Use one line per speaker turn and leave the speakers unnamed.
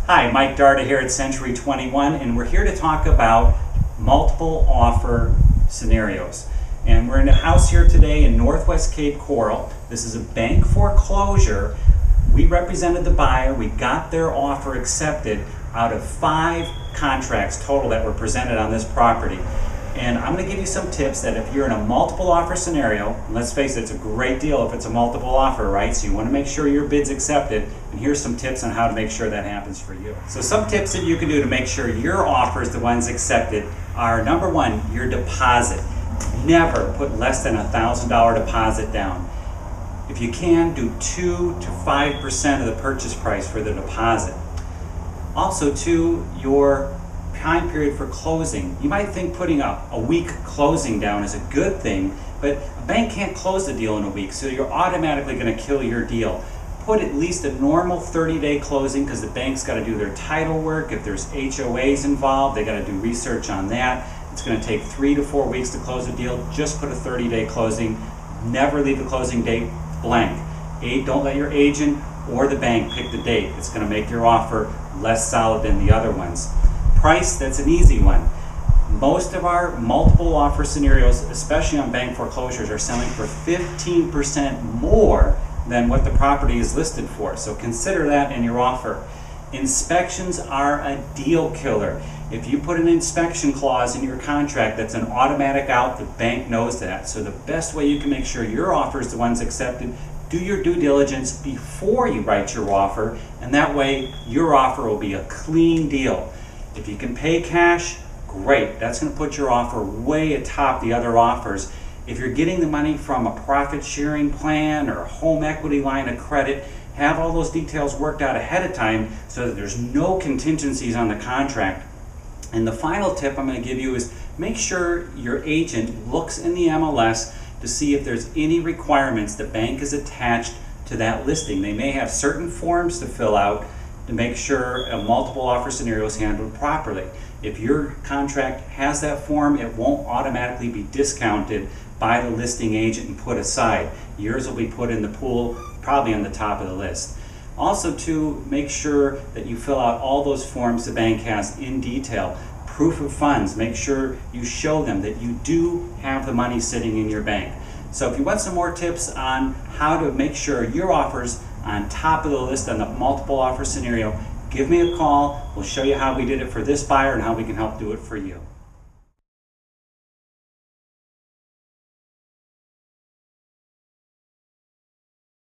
Hi, Mike Darda here at Century 21, and we're here to talk about multiple offer scenarios. And we're in a house here today in Northwest Cape Coral. This is a bank foreclosure. We represented the buyer. We got their offer accepted out of 5 contracts total that were presented on this property. And I'm going to give you some tips that if you're in a multiple offer scenario, and let's face it, it's a great deal if it's a multiple offer, right? So you want to make sure your bid's accepted, and here's some tips on how to make sure that happens for you. So some tips that you can do to make sure your offer is the ones accepted are, number one, your deposit. Never put less than $1,000 deposit down. If you can, do 2 to 5% of the purchase price for the deposit. Also, too, your time period for closing. You might think putting a week closing down is a good thing, but a bank can't close the deal in a week, so you're automatically going to kill your deal. Put at least a normal 30-day closing, because the bank's got to do their title work. If there's HOAs involved, they got to do research on that. It's going to take 3 to 4 weeks to close a deal. Just put a 30-day closing. Never leave the closing date blank. Don't let your agent or the bank pick the date. It's going to make your offer less solid than the other ones. Price, that's an easy one. Most of our multiple offer scenarios, especially on bank foreclosures, are selling for 15% more than what the property is listed for. So consider that in your offer. Inspections are a deal killer. If you put an inspection clause in your contract, that's an automatic out. The bank knows that. So the best way you can make sure your offer is the ones accepted, do your due diligence before you write your offer, and that way your offer will be a clean deal. If you can pay cash, great. That's going to put your offer way atop the other offers. If you're getting the money from a profit sharing plan or a home equity line of credit, have all those details worked out ahead of time so that there's no contingencies on the contract. And the final tip I'm going to give you is make sure your agent looks in the MLS to see if there's any requirements the bank is attached to that listing. They may have certain forms to fill out to make sure a multiple offer scenario is handled properly. If your contract has that form, it won't automatically be discounted by the listing agent and put aside. Yours will be put in the pool, probably on the top of the list. Also, to make sure that you fill out all those forms the bank has in detail. Proof of funds, make sure you show them that you do have the money sitting in your bank. So if you want some more tips on how to make sure your offer's on top of the list on the multiple offer scenario, give me a call. We'll show you how we did it for this buyer and how we can help do it for you.